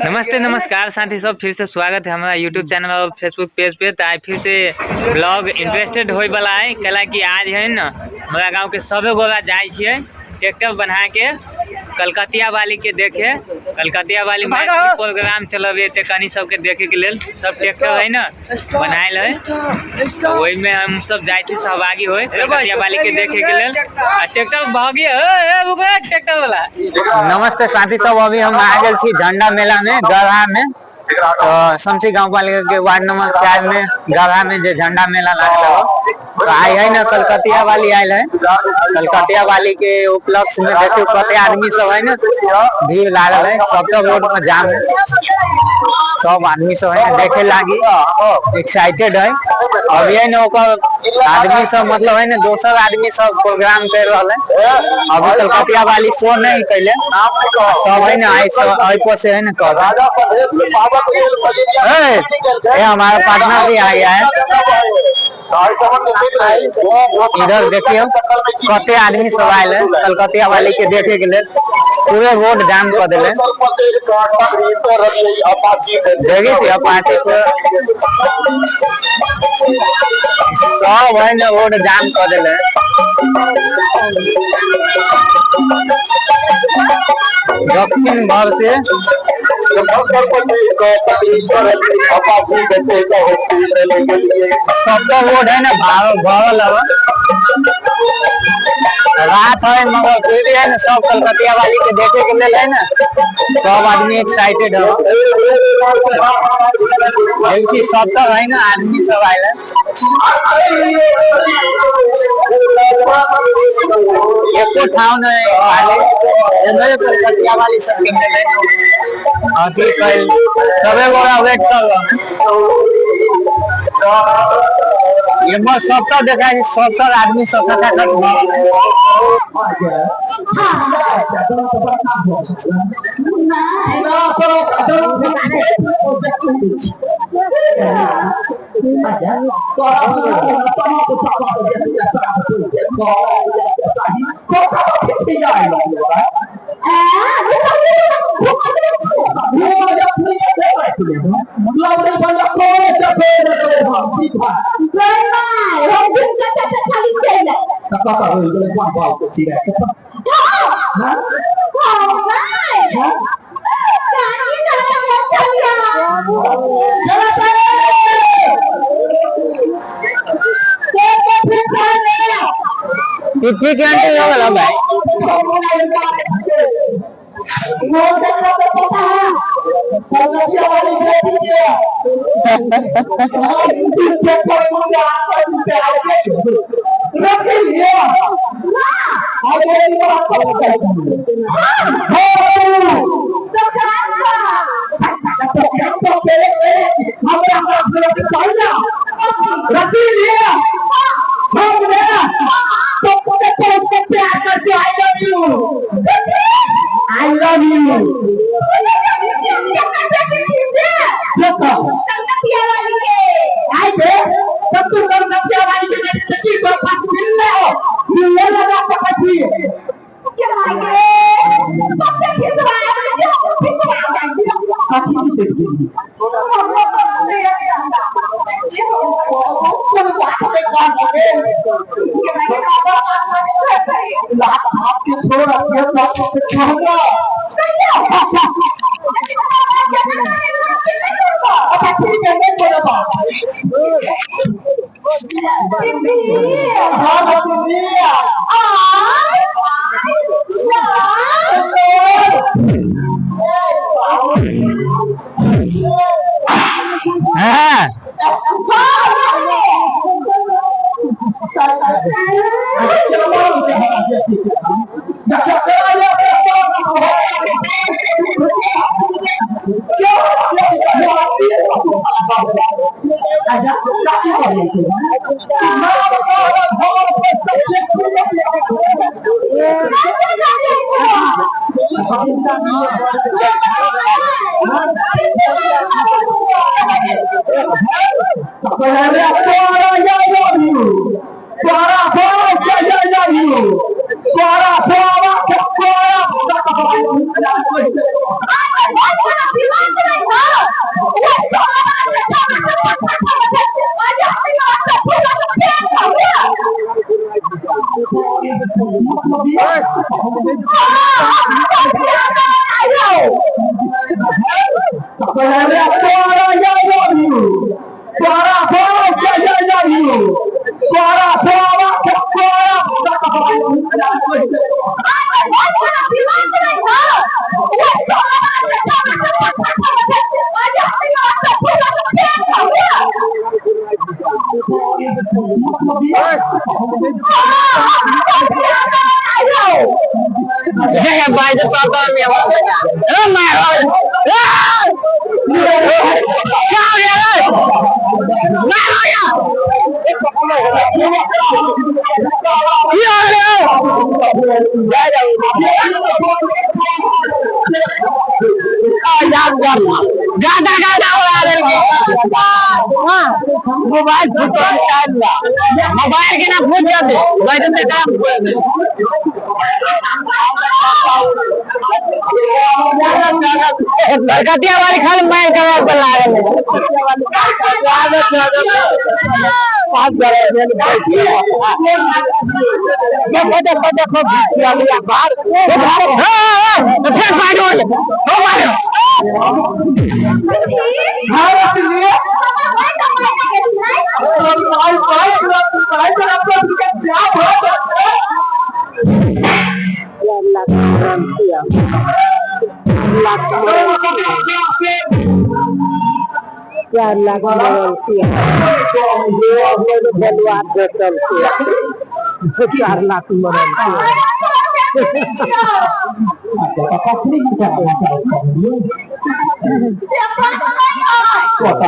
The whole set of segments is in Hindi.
नमस्ते नमस्कार साथी सब, फिर से स्वागत है हमारा यूट्यूब चैनल और फेसबुक पेज पे। तो फिर से ब्लॉग इंटरेस्टेड होय वाला है, कैला कि आज है ना हमारा गांव के सबे गोरा जाए छिए ट्रैक्टर बना के कलकतिया वाली के देखे। कलकतिया वाली में प्रोग्राम चलबे ते कनी सब के देखे के लेल सब ट्रैक्टर है ना बनायल है, वही में हम सब जाए छी सहभागी होय कलकतिया वाली के देखे के लेल। ट्रैक्टर भागी ए रुके ट्रैक्टर वाला। नमस्ते साथी सब, अभी हम आ गए छी झंडा मेला में गढ़ा में। तो समसी गांव पालिका के वार्ड नंबर 4 में गढ़ा में जो झंडा मेला लागल तो आई है ना कलकतिया वाली आयल है। कलकतिया वाली के उपलक्ष्य में देखियो कते आदमी सब है ना भीड़ लागल है, सबका रोड में जाम है, सब आदमी सब है देखे लागी एक्साइटेड है। अभी है ना आदमी सब मतलब है ना दोसर आदमी सब प्रोग्राम कर रहा है। अभी कलकतिया वाली शो नहीं कैले, सब है ना आई से है ना कर हमारा पार्टनर भी आ गया है। इधर देखियो कते आदमी सब आयल है कलकतिया वाली के देखे के लिए, पूरे रोड जाम कर दिले। देखे छी अपाची सब है ना रोड जाम कर दिले। दक्षिण भर से सबका रोड है ना भरल है, रात है मगर फिर भी है ना सब कलकतिया वाली के देखे के लिए है ना सब आदमी एक्साइटेड है। सब तक है ना आदमी सब आए है, एको ठाव नहीं कलकतिया वाली सब के सबे बड़ा वेट कर ये मत सबका देखा है, सबका आदमी सबका ठीक है भाई भाई जो साथ में मोबाइल के ना फूट जाते कटिया वाली खाली मैं जवाब पर चार लाख 4 लाख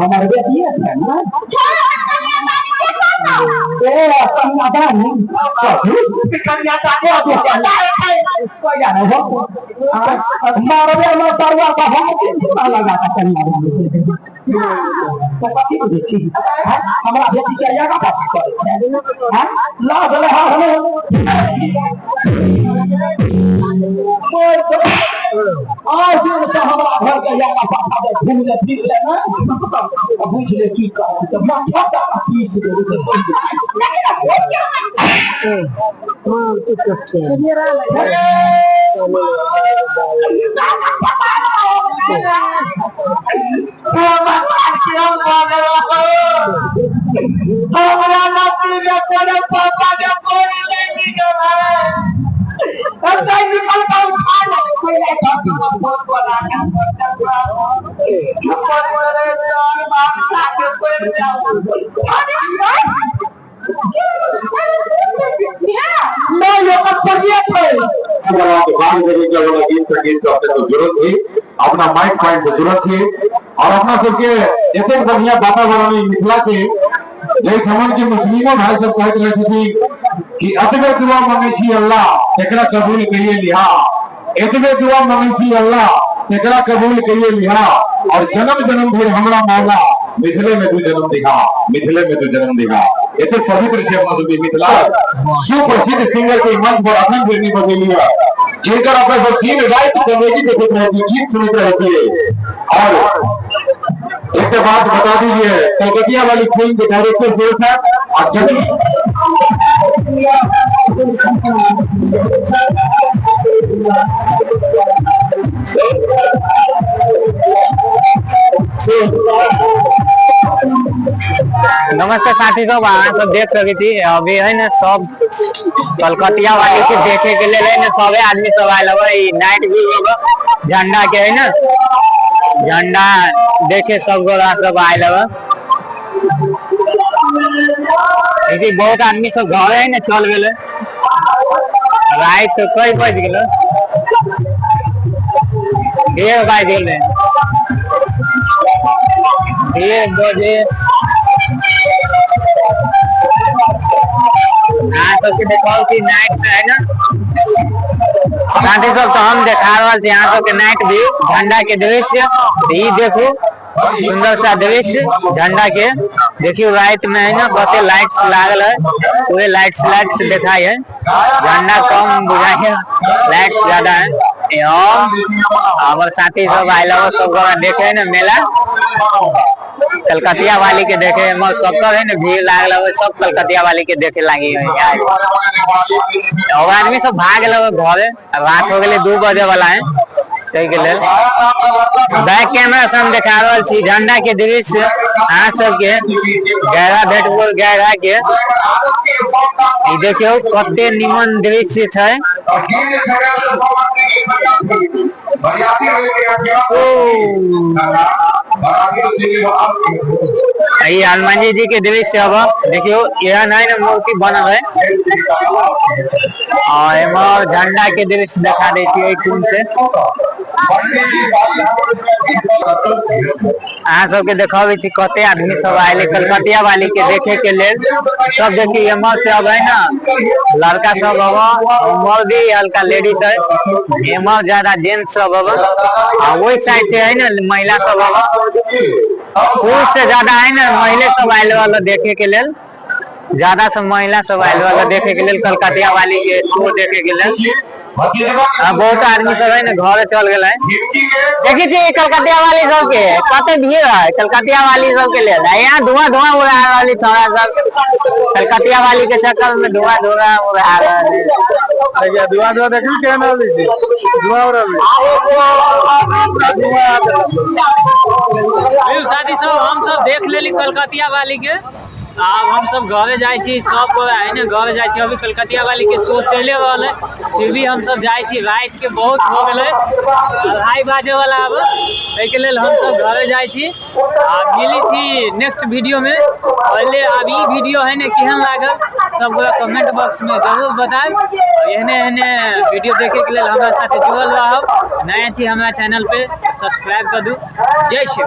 हमारे बेटी है ना अपना माइक पॉइंट से जरूरत थी और अपना सबके ऐसे बढ़िया वातावरण में मिथिला के जो हमन के मुस्लिमों भाई सब कहते रहे थी कि अतबे दुआ मांगे छी अल्लाह एकरा कबूल करिए लिहा, एतबे दुआ मांगे छी अल्लाह एकरा कबूल करिए लिहा और जन्म जन्म भर हमरा मौला मिथिले में तू जन्म दिखा, मिथिले में तू जन्म दिखा। ऐसे पवित्र से अपना सब मिथिला सुप्रसिद्ध सिंगर के मंच पर अखंड बेटी बदली है जिनका अपना सब तीन राइट कमेटी के गीत सुनते रहती है। और एक बात बता दीजिए, कलकतिया वाली फिल्म के डायरेक्टर शेख है और नमस्ते साथी सब, अहाँ सब देख सके थी अभी है ना सब कलकतिया वाली के देखे के लिए है ना सबे आदमी सब आयल नाइट व्यू झंडा के है ना झंडा देखे सब गोरा सब आयल बहुत आदमी सब घर है ना चल गए रात तो कई बज गए 1 बज गए 1 बजे सबके देखाओ कि नाइट है ना साथी सब। तो हम देखा रहा थी यहाँ सबके नाइट व्यू झंडा के दृश्य। ये देखो सुंदर सा दृश्य झंडा के। देखियो रात में है ना कते लाइट्स लागल है, पूरे लाइट्स दिखाई है। झंडा कम बुझाई है, लाइट्स ज्यादा है। हमारे साथी सब आए लोग सब देखे ना मेला कलकतिया वाली के देखे सब है ना भीड़ लागल है, सब कलकतिया वाली के देखे लगी और आदमी सब भाग लगे घरे। रात हो गए 2 बजे वाला है। बैक कैमरा से हम देखा रहा छी झंडा के दृश्य अहाँ सबके गहरा भेटपुर गहरा के। देखियो कते निमन दृश्य है। हनुमान जी के दृश्य अब देखियो यह नहीं ना मूर्ति बनल है और झंडा के दृश्य दिखा दे से अहाँ सबके देखाबे छी कते आदमी सब आए कलकतिया वाली के देखे के लेल। सब देखिए एमर से अब है ना लड़का सब अब भी हल्का लेडीज है, एमर ज्यादा जेंट्स सब अब वही साइड से है ना महिला सब अब पुरुष से ज्यादा है ना महिला सब आए वाला देखे के लेल। ज्यादा सब महिला सब आए वाला देखे के लेल कलकतिया वाली के शो देखे के लेल। बहुत आदमी सब है ना घर चल गए। देखिए कलकतिया वाली सब के कते भीड़ है कलकतिया वाली सब के लिए। यहाँ धुआं उड़ा रही थोड़ा सब कलकतिया वाली के चक्कर में धुआं उड़ा रही धुआं देखिए साथी सब हम सब देख लेली कलकतिया वाली के। अब हम सब घरे जाए छी सब है ना घरे जाए छी। अभी कलकतिया वाली के शो चले रहल है फिर भी हम सब जाए छी। रात के बहुत हो गए 2:30 बजे वाला। अब ताके लेल हम सब घरे जाए छी। मिली छी नेक्स्ट वीडियो में। पहले अब ई वीडियो है ना केहन लागल सब कमेंट बॉक्स में जरूर बताएं। एहने वीडियो देखे के लेल हमारे साथ जुड़ल रहब। नया छी हमारा चैनल पे सब्सक्राइब कर दू। जय श्री